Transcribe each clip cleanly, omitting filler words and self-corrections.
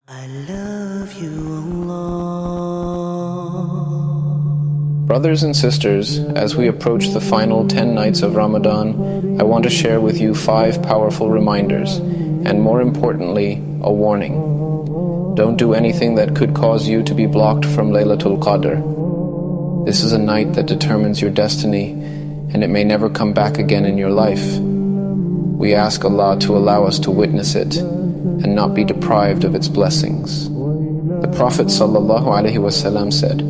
I love you, Allah. Brothers and sisters, as we approach the final 10 nights of Ramadan, I want to share with you 5 powerful reminders, and more importantly, a warning. Don't do anything that could cause you to be blocked from Laylatul Qadr. This is a night that determines your destiny, and it may never come back again in your life. We ask Allah to allow us to witness it and not be deprived of its blessings. The Prophet ﷺ said,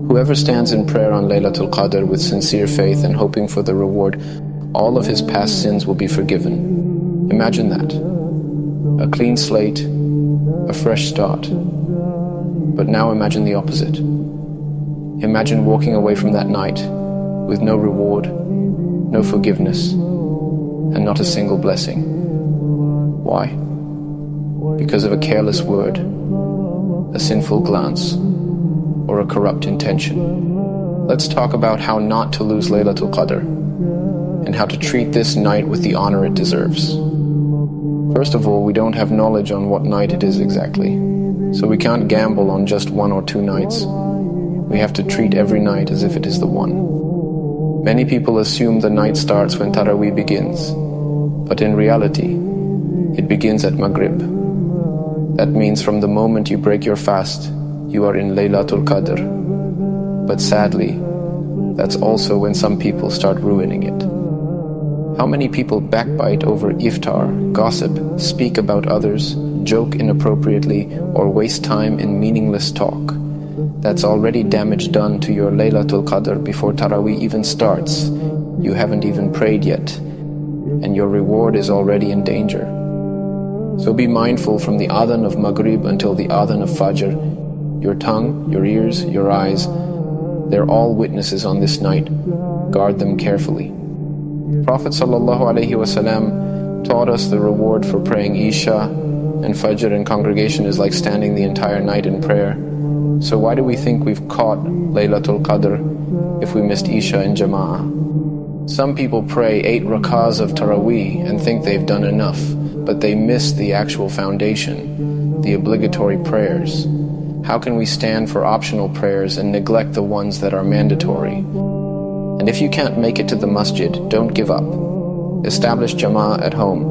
"Whoever stands in prayer on Laylatul Qadr with sincere faith and hoping for the reward, all of his past sins will be forgiven." Imagine that. A clean slate, a fresh start. But now imagine the opposite. Imagine walking away from that night with no reward, no forgiveness, and not a single blessing. Why? Because of a careless word, a sinful glance, or a corrupt intention. Let's talk about how not to lose Laylatul Qadr and how to treat this night with the honor it deserves. First of all, we don't have knowledge on what night it is exactly, so we can't gamble on just 1 or 2 nights. We have to treat every night as if it is the one. Many people assume the night starts when Taraweeh begins, but in reality, it begins at Maghrib. That means from the moment you break your fast, you are in Laylatul Qadr. But sadly, that's also when some people start ruining it. How many people backbite over iftar, gossip, speak about others, joke inappropriately, or waste time in meaningless talk? That's already damage done to your Laylatul Qadr before Taraweeh even starts. You haven't even prayed yet, and your reward is already in danger. So be mindful from the adhan of Maghrib until the adhan of Fajr. Your tongue, your ears, your eyes, they're all witnesses on this night. Guard them carefully. Prophet ﷺ taught us the reward for praying Isha and Fajr in congregation is like standing the entire night in prayer. So why do we think we've caught Laylatul Qadr if we missed Isha in Jama'ah? Some people pray 8 rakahs of Taraweeh and think they've done enough, but they miss the actual foundation, the obligatory prayers. How can we stand for optional prayers and neglect the ones that are mandatory? And if you can't make it to the masjid, don't give up. Establish Jama'ah at home.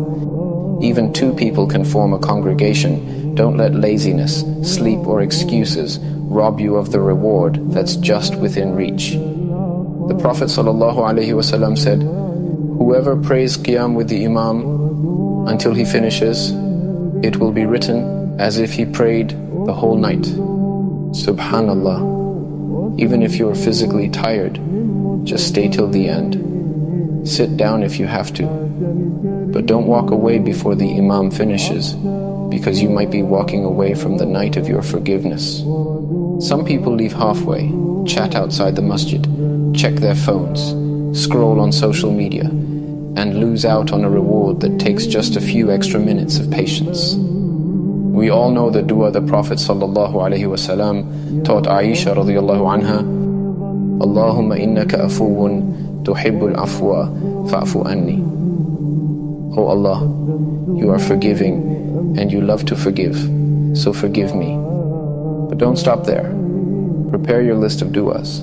Even 2 people can form a congregation. Don't let laziness, sleep, or excuses rob you of the reward that's just within reach. The Prophet ﷺ said, "Whoever prays Qiyam with the Imam until he finishes, it will be written as if he prayed the whole night." Subhanallah. Even if you are physically tired, just stay till the end. Sit down if you have to. But don't walk away before the Imam finishes, because you might be walking away from the night of your forgiveness. Some people leave halfway, chat outside the masjid, check their phones, scroll on social media, and lose out on a reward that takes just a few extra minutes of patience. We all know the dua the Prophet ﷺ taught Aisha radiyallahu anha, "Allahumma innaka afuwun tuhibbul afwa fa'fu anni." Oh Allah, you are forgiving and you love to forgive, so forgive me. But don't stop there. Prepare your list of du'as.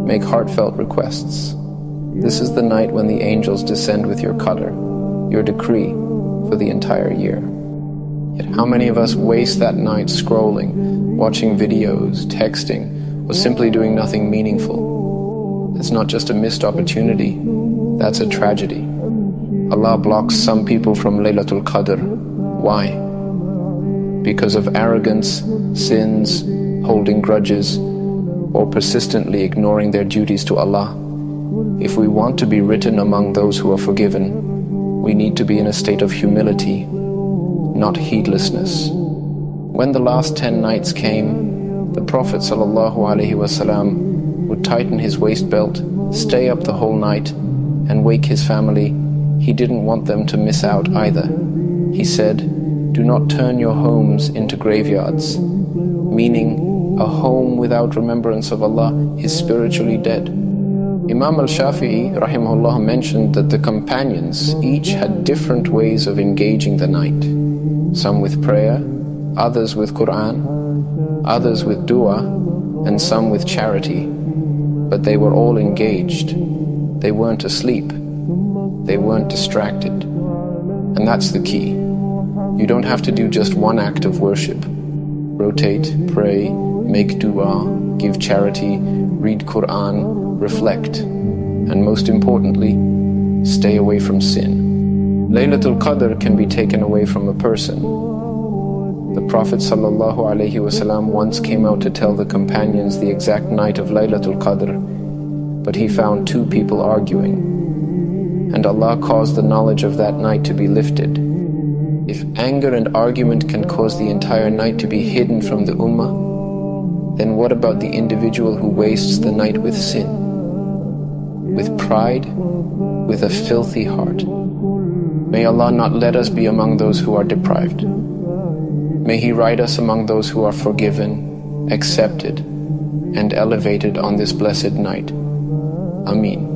Make heartfelt requests. This is the night when the angels descend with your qadr, your decree for the entire year. Yet how many of us waste that night scrolling, watching videos, texting, or simply doing nothing meaningful? It's not just a missed opportunity, that's a tragedy. Allah blocks some people from Laylatul Qadr. Why? Because of arrogance, sins, holding grudges, or persistently ignoring their duties to Allah. If we want to be written among those who are forgiven, we need to be in a state of humility, not heedlessness. When the last 10 nights came, the Prophet ﷺ would tighten his waist belt, stay up the whole night, and wake his family. He didn't want them to miss out either. He said, "Do not turn your homes into graveyards," meaning a home without remembrance of Allah is spiritually dead. Imam al-Shafi'i rahimahullah mentioned that the companions each had different ways of engaging the night. Some with prayer, others with Quran, others with dua, and some with charity. But they were all engaged. They weren't asleep. They weren't distracted. And that's the key. You don't have to do just one act of worship. Rotate, pray, make dua, give charity, read Quran, reflect, and most importantly, stay away from sin. Laylatul Qadr can be taken away from a person. The Prophet ﷺ once came out to tell the companions the exact night of Laylatul Qadr, but he found two people arguing, and Allah caused the knowledge of that night to be lifted. If anger and argument can cause the entire night to be hidden from the ummah, then what about the individual who wastes the night with sin, with pride, with a filthy heart? May Allah not let us be among those who are deprived. May He write us among those who are forgiven, accepted, and elevated on this blessed night. Ameen.